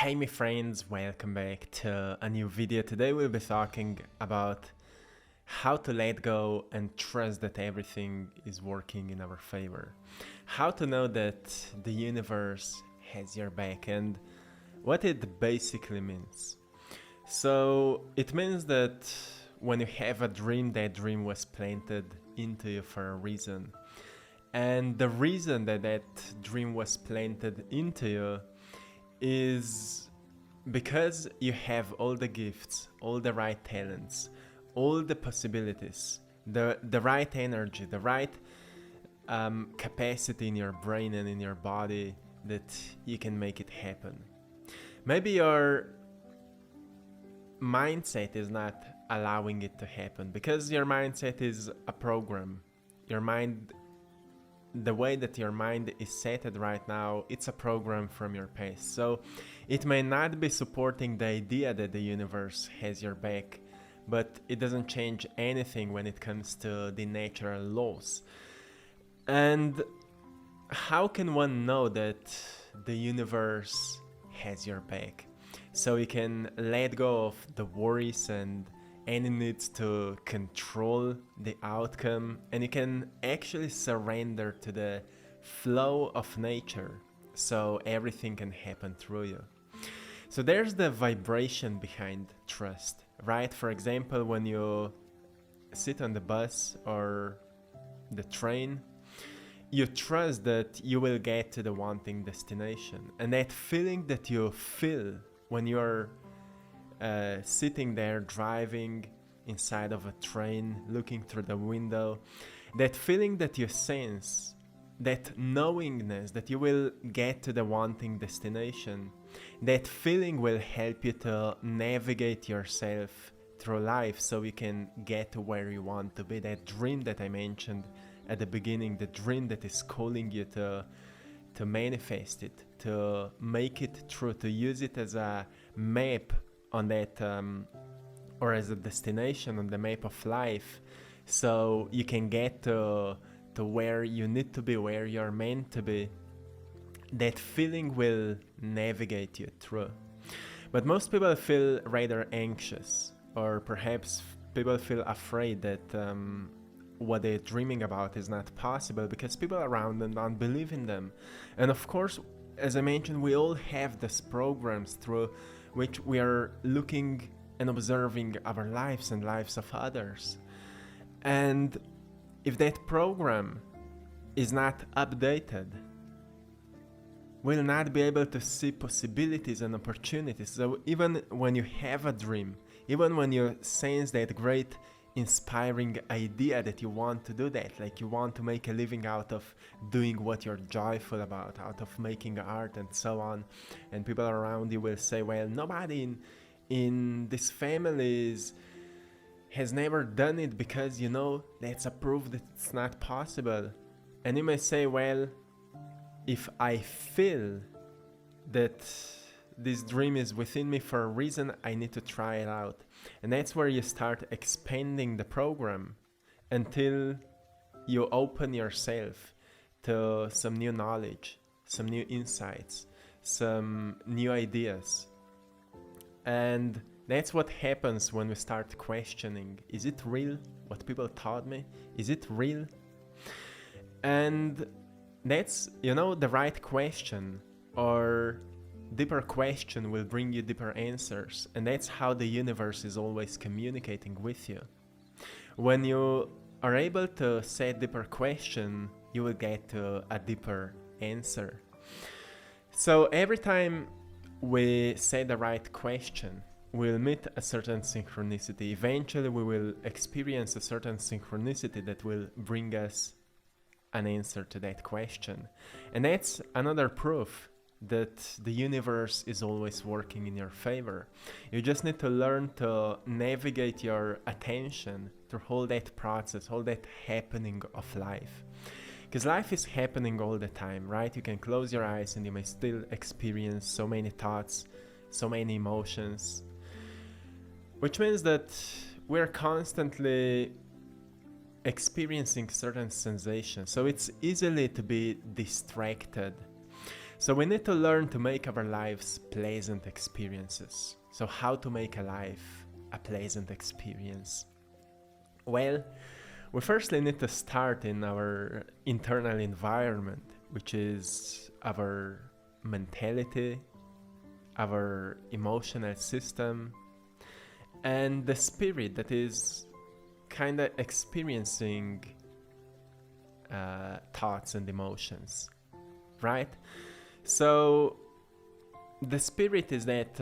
Hey my friends, welcome back to a new video. Today we'll be talking about how to let go and trust that everything is working in our favor. How to know that the universe has your back and what it basically means. So it means that when you have a dream, that dream was planted into you for a reason. And the reason that that dream was planted into you is because you have all the gifts, all the right talents, all the possibilities, the right energy, the right capacity in your brain and in your body that you can make it happen. Maybe your mindset is not allowing it to happen because your mindset is a program. Your mind, the way that your mind is set right now, it's a program from your past. So it may not be supporting the idea that the universe has your back, but it doesn't change anything when it comes to the natural laws. And how can one know that the universe has your back? So you can let go of the worries and any needs to control the outcome, and you can actually surrender to the flow of nature so everything can happen through you. So there's the vibration behind trust, right? For example, when you sit on the bus or the train, you trust that you will get to the wanting destination, and that feeling that you feel when you're sitting there driving inside of a train, looking through the window, that feeling that you sense, that knowingness that you will get to the wanting destination, that feeling will help you to navigate yourself through life so you can get to where you want to be. That dream that I mentioned at the beginning, the dream that is calling you to manifest it, to make it true, to use it as a map on that or as a destination on the map of life, so you can get to where you need to be, where you're meant to be. That feeling will navigate you through. But most people feel rather anxious, or perhaps people feel afraid that what they're dreaming about is not possible because people around them don't believe in them. And of course, as I mentioned, we all have these programs through which we are looking and observing our lives and lives of others. And if that program is not updated, we'll not be able to see possibilities and opportunities. So even when you have a dream, even when you sense that great inspiring idea that you want to do that, like you want to make a living out of doing what you're joyful about, out of making art and so on, and people around you will say, well, nobody in this family has never done it because, you know, that's a proof that it's not possible. And you may say, well, if I feel that this dream is within me for a reason, I need to try it out. And that's where you start expanding the program until you open yourself to some new knowledge, some new insights, some new ideas. And that's what happens when we start questioning, is it real? What people taught me? Is it real? And that's, you know, the right question, or deeper question will bring you deeper answers. And that's how the universe is always communicating with you. When you are able to set deeper question, you will get to a deeper answer. So every time we say the right question, we'll meet a certain synchronicity. Eventually we will experience a certain synchronicity that will bring us an answer to that question. And that's another proof that the universe is always working in your favor. You just need to learn to navigate your attention through all that process, all that happening of life. Because life is happening all the time, right? You can close your eyes and you may still experience so many thoughts, so many emotions, which means that we're constantly experiencing certain sensations. So it's easily to be distracted. So we need to learn to make our lives pleasant experiences. So how to make a life a pleasant experience? Well, we firstly need to start in our internal environment, which is our mentality, our emotional system, and the spirit that is kind of experiencing thoughts and emotions, right? So the spirit is that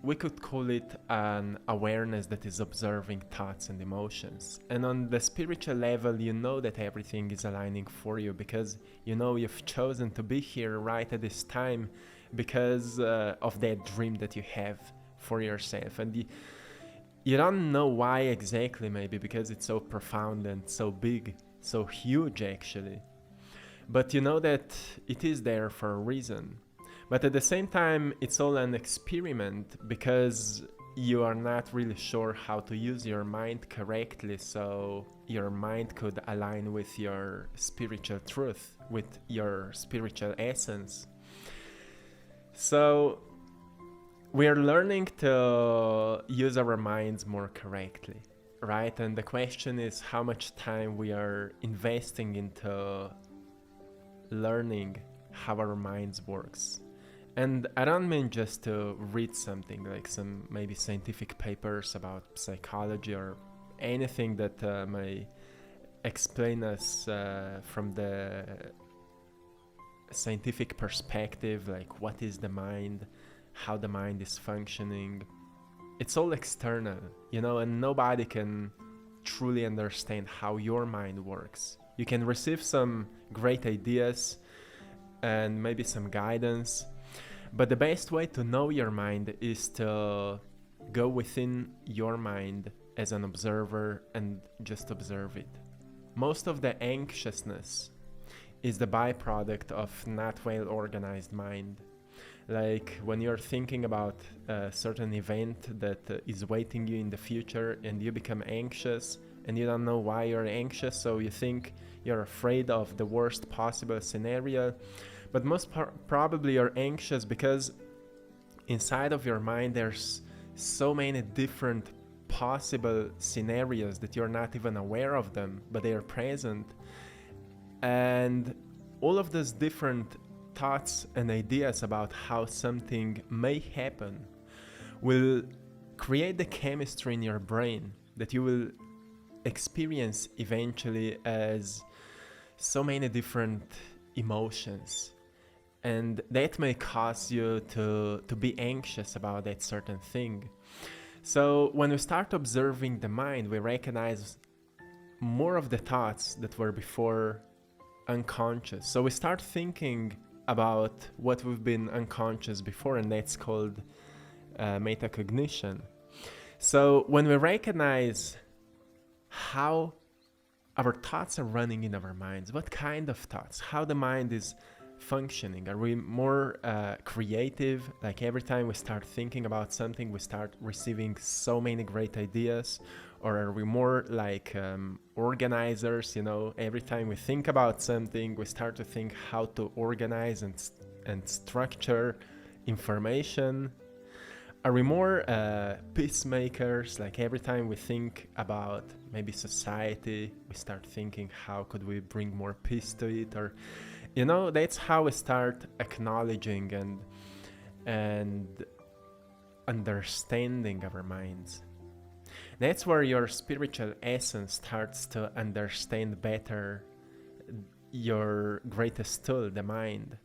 we could call it an awareness that is observing thoughts and emotions. And on the spiritual level, you know that everything is aligning for you because you know you've chosen to be here right at this time because of that dream that you have for yourself. And you don't know why exactly, maybe because it's so profound and so big, so huge actually. But you know that it is there for a reason. But at the same time, it's all an experiment because you are not really sure how to use your mind correctly, so your mind could align with your spiritual truth, with your spiritual essence. So we are learning to use our minds more correctly, right? And the question is how much time we are investing into learning how our minds works. And I don't mean just to read something like some maybe scientific papers about psychology or anything that may explain us from the scientific perspective, like what is the mind, how the mind is functioning. It's all external, you know, and nobody can truly understand how your mind works. You can receive some great ideas and maybe some guidance, but the best way to know your mind is to go within your mind as an observer and just observe it. Most of the anxiousness is the byproduct of not well organized mind. Like when you're thinking about a certain event that is waiting you in the future and you become anxious and you don't know why you're anxious, so you think you're afraid of the worst possible scenario. But most probably you're anxious because inside of your mind there's so many different possible scenarios that you're not even aware of them, but they are present. And all of those different thoughts and ideas about how something may happen will create the chemistry in your brain that you will experience eventually as so many different emotions. And that may cause you to be anxious about that certain thing. So when we start observing the mind, we recognize more of the thoughts that were before unconscious. So we start thinking about what we've been unconscious before, and that's called metacognition. So when we recognize how our thoughts are running in our minds, what kind of thoughts, how the mind is functioning, are we more creative, like every time we start thinking about something we start receiving so many great ideas, or are we more like organizers, you know, every time we think about something we start to think how to organize and structure information? Are we more peacemakers, like every time we think about maybe society we start thinking how could we bring more peace to it? Or you know, that's how we start acknowledging and understanding our minds. That's where your spiritual essence starts to understand better your greatest tool, the mind.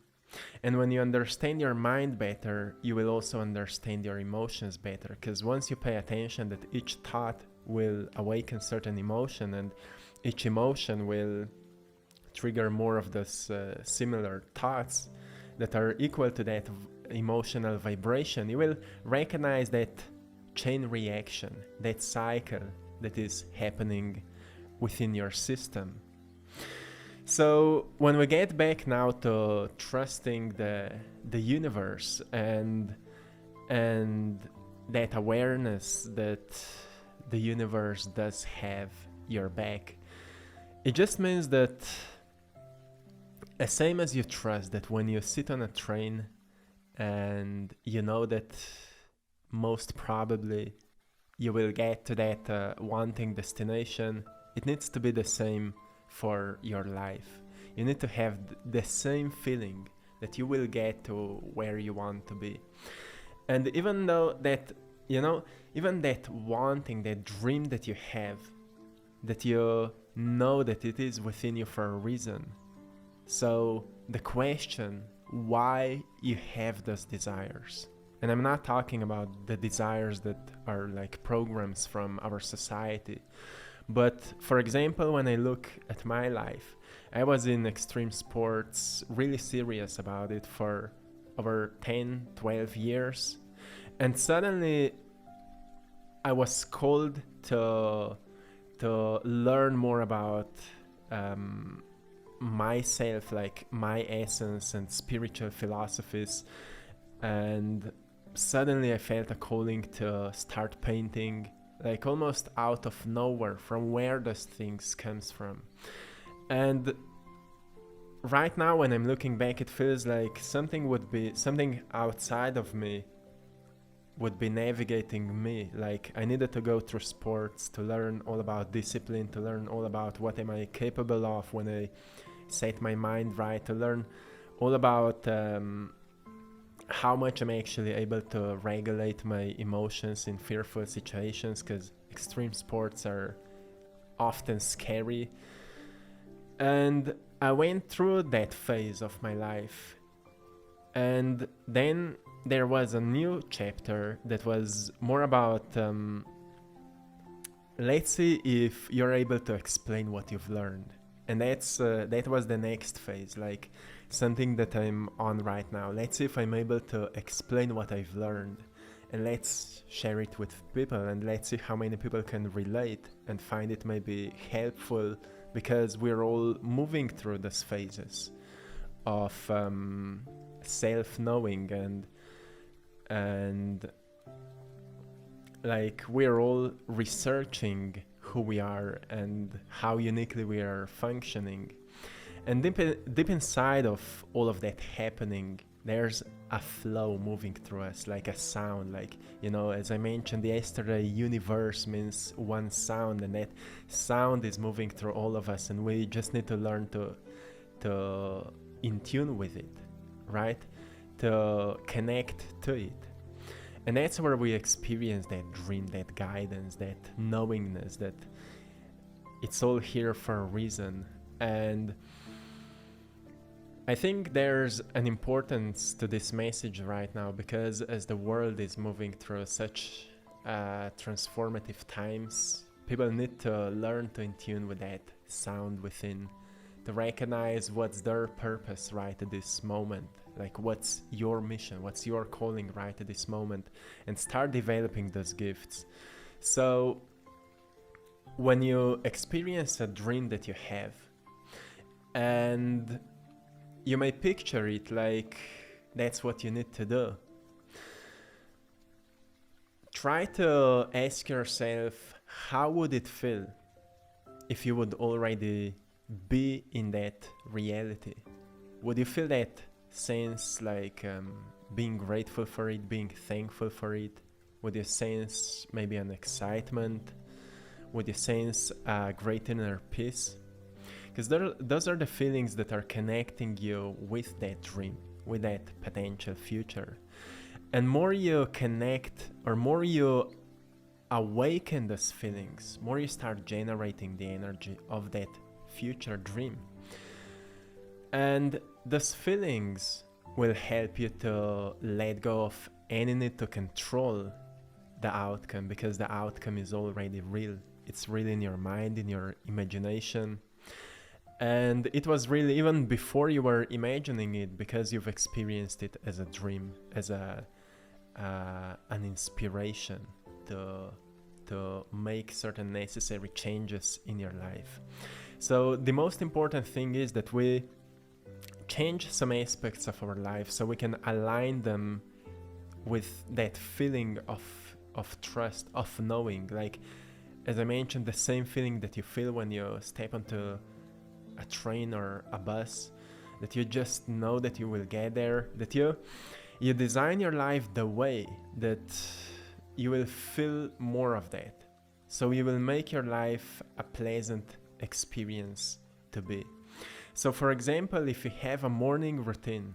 And when you understand your mind better, you will also understand your emotions better, because once you pay attention that each thought will awaken certain emotion and each emotion will trigger more of those similar thoughts that are equal to that emotional vibration, you will recognize that chain reaction, that cycle that is happening within your system. So when we get back now to trusting the universe and that awareness that the universe does have your back, it just means that The same as you trust that when you sit on a train and you know that most probably you will get to that wanting destination, it needs to be the same for your life. You need to have the same feeling that you will get to where you want to be. And even though that, even that wanting, that dream that you have, that you know that it is within you for a reason. So the question, why you have those desires? And I'm not talking about the desires that are like programs from our society. But for example, when I look at my life, I was in extreme sports, really serious about it for over 10, 12 years. And suddenly I was called to learn more about myself, like my essence and spiritual philosophies. And suddenly I felt a calling to start painting, like almost out of nowhere, from where those things comes from. And right now when I'm looking back, it feels like something outside of me would be navigating me. Like I needed to go through sports to learn all about discipline, to learn all about what am I capable of when I set my mind right, to learn all about how much I'm actually able to regulate my emotions in fearful situations, because extreme sports are often scary. And I went through that phase of my life. And then there was a new chapter that was more about let's see if you're able to explain what you've learned. And that was the next phase, like something that I'm on right now. Let's see if I'm able to explain what I've learned, and let's share it with people, and let's see how many people can relate and find it maybe helpful, because we're all moving through these phases of self-knowing and like we're all researching who we are and how uniquely we are functioning. And deep inside of all of that happening, there's a flow moving through us, like a sound. Like, as I mentioned yesterday, universe means one sound, and that sound is moving through all of us, and we just need to learn to in tune with it, right? To connect to it. And that's where we experience that dream, that guidance, that knowingness that it's all here for a reason. And I think there's an importance to this message right now, because as the world is moving through such transformative times, people need to learn to in tune with that sound within, to recognize what's their purpose right at this moment. Like, what's your mission? What's your calling right at this moment? And start developing those gifts. So when you experience a dream that you have, and you may picture it like that's what you need to do, try to ask yourself, how would it feel if you would already be in that reality? Would you feel that sense, like being grateful for it, being thankful for it? Would you sense maybe an excitement? Would you sense a great inner peace? Because those are the feelings that are connecting you with that dream, with that potential future. And more you connect, or more you awaken those feelings, more you start generating the energy of that future dream. And those feelings will help you to let go of any need to control the outcome, because the outcome is already real. It's really in your mind, in your imagination. And it was really even before you were imagining it, because you've experienced it as a dream, as an inspiration to make certain necessary changes in your life. So the most important thing is that we change some aspects of our life so we can align them with that feeling of trust, of knowing. Like, as I mentioned, the same feeling that you feel when you step onto a train or a bus, that you just know that you will get there, that you design your life the way that you will feel more of that. So you will make your life a pleasant experience to be. So for example, if you have a morning routine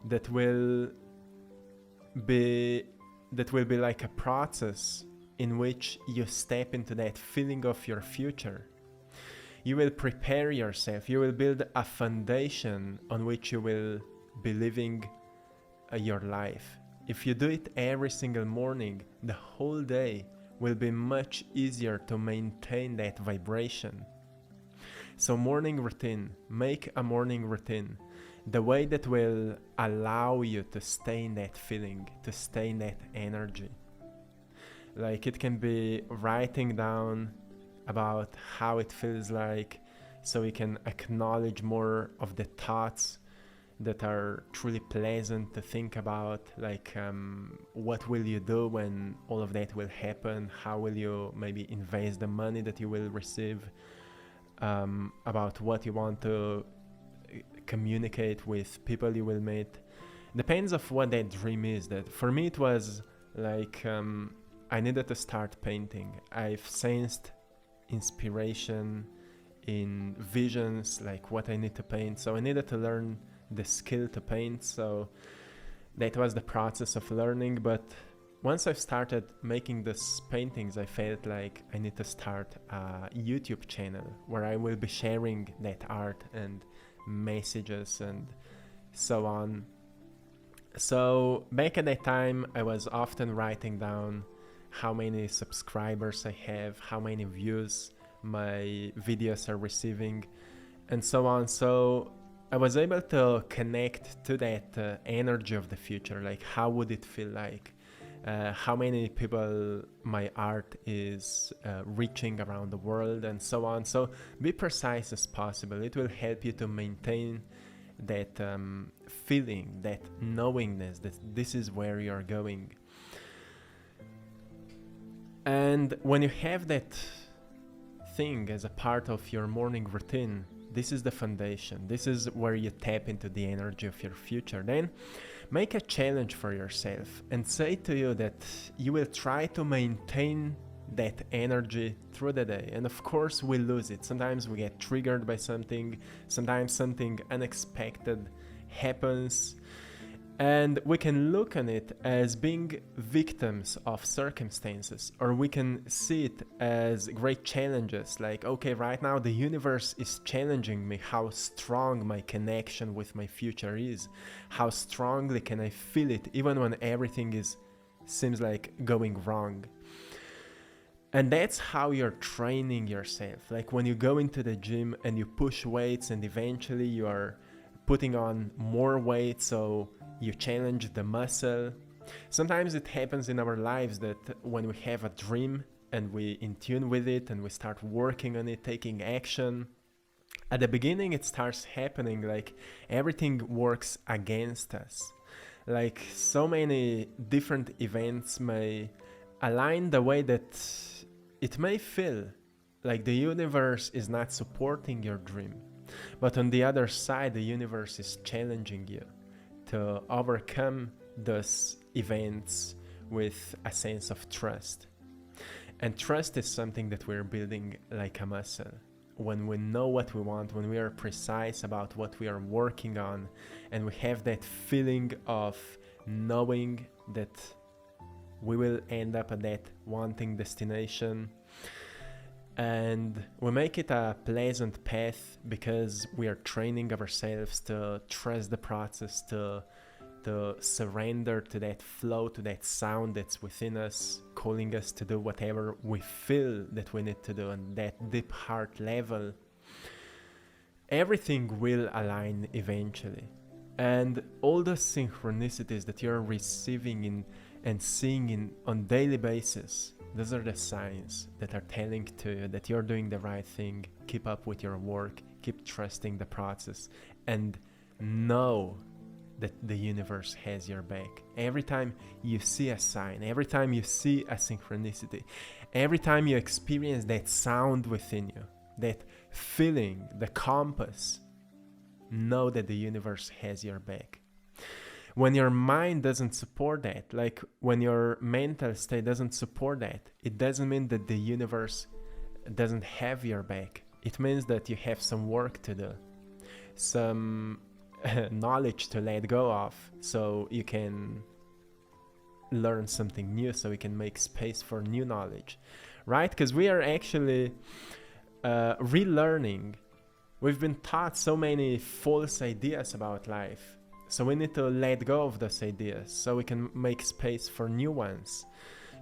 that will be like a process in which you step into that feeling of your future, you will prepare yourself, you will build a foundation on which you will be living your life. If you do it every single morning, the whole day will be much easier to maintain that vibration. So morning routine, make a morning routine, the way that will allow you to stay in that feeling, to stay in that energy. Like it can be writing down about how it feels like, so we can acknowledge more of the thoughts that are truly pleasant to think about, like what will you do when all of that will happen, how will you maybe invest the money that you will receive, about what you want to communicate with people you will meet. Depends of what that dream is. That for me it was like I needed to start painting. I've sensed inspiration in visions, like what I need to paint, so I needed to learn the skill to paint. So that was the process of learning. But once I've started making these paintings, I felt like I need to start a YouTube channel where I will be sharing that art and messages and so on. So back at that time, I was often writing down how many subscribers I have, how many views my videos are receiving, and so on. So I was able to connect to that energy of the future, like how would it feel like, how many people my art is reaching around the world, and so on. So be precise as possible. It will help you to maintain that feeling, that knowingness that this is where you're going. And when you have that thing as a part of your morning routine, this is the foundation. This is where you tap into the energy of your future. Then make a challenge for yourself and say to you that you will try to maintain that energy through the day. And of course we lose it. Sometimes we get triggered by something. Sometimes something unexpected happens. And we can look on it as being victims of circumstances, or we can see it as great challenges. Like, okay, right now the universe is challenging me how strong my connection with my future is. How strongly can I feel it even when everything seems like going wrong. And that's how you're training yourself. Like when you go into the gym and you push weights and eventually you are putting on more weight, so you challenge the muscle. Sometimes it happens in our lives that when we have a dream and we in tune with it and we start working on it, taking action, at the beginning it starts happening like everything works against us. Like so many different events may align the way that it may feel like the universe is not supporting your dream. But on the other side, the universe is challenging you to overcome those events with a sense of trust. And trust is something that we're building like a muscle. When we know what we want, when we are precise about what we are working on, and we have that feeling of knowing that we will end up at that wanting destination, and we make it a pleasant path because we are training ourselves to trust the process, to surrender to that flow, to that sound that's within us, calling us to do whatever we feel that we need to do on that deep heart level. Everything will align eventually. And all the synchronicities that you're receiving and seeing on daily basis, those are the signs that are telling to you that you're doing the right thing. Keep up with your work, keep trusting the process, and know that the universe has your back. Every time you see a sign, every time you see a synchronicity, every time you experience that sound within you, that feeling, the compass, know that the universe has your back. When your mind doesn't support that, like when your mental state doesn't support that, it doesn't mean that the universe doesn't have your back. It means that you have some work to do, some knowledge to let go of, so you can learn something new, so we can make space for new knowledge, right? Because we are actually relearning. We've been taught so many false ideas about life, so we need to let go of those ideas so we can make space for new ones.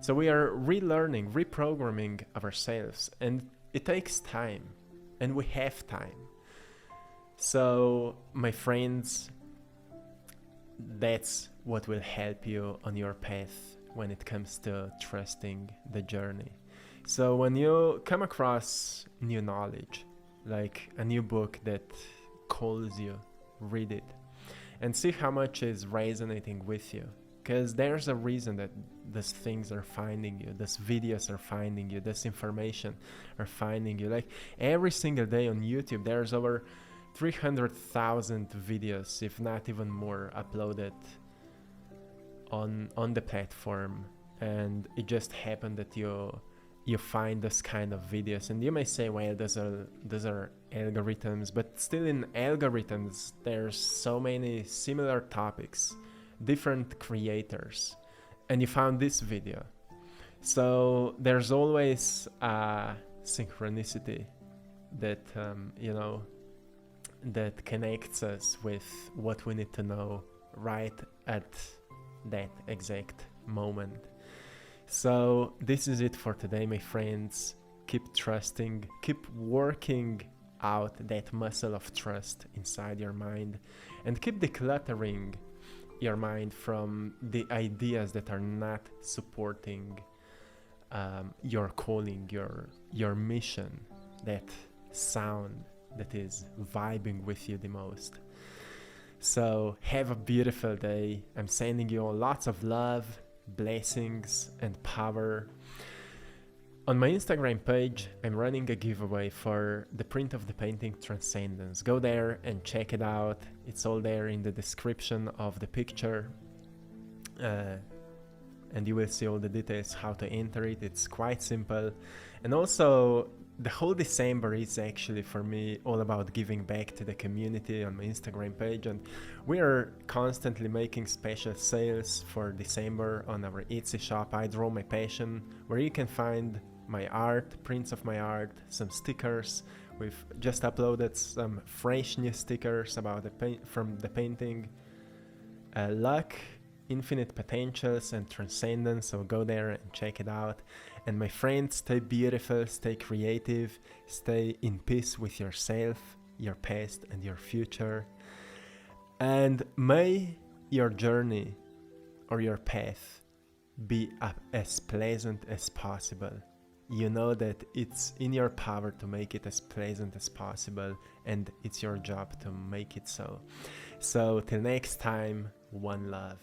So we are relearning, reprogramming ourselves, and it takes time, and we have time. So my friends, that's what will help you on your path when it comes to trusting the journey. So when you come across new knowledge, like a new book that calls you, read it and see how much is resonating with you. Because there's a reason that these things are finding you, these videos are finding you, this information are finding you. Like every single day on YouTube, there's over 300,000 videos, if not even more, uploaded on the platform. And it just happened that you find this kind of videos, and you may say, well, those are algorithms, but still in algorithms there's so many similar topics, different creators, and you found this video. So there's always a synchronicity that that connects us with what we need to know right at that exact moment. So this is it for today, my friends. Keep trusting, keep working out that muscle of trust inside your mind, and keep decluttering your mind from the ideas that are not supporting your calling, your mission, that sound that is vibing with you the most. So have a beautiful day. I'm sending you all lots of love, blessings and power. On my Instagram page, I'm running a giveaway for the print of the painting Transcendence. Go there and check it out. It's all there in the description of the picture. And you will see all the details how to enter it. It's quite simple. And also, the whole December is actually for me all about giving back to the community on my Instagram page, and we are constantly making special sales for December on our Etsy shop, AttractPassion, where you can find my art, prints of my art, some stickers. We've just uploaded some fresh new stickers about from the painting Luck, Infinite Potentials and Transcendence, so go there and check it out. And my friends, stay beautiful, stay creative, stay in peace with yourself, your past and your future. And may your journey or your path be as pleasant as possible. You know that it's in your power to make it as pleasant as possible, and it's your job to make it so. So till next time, one love.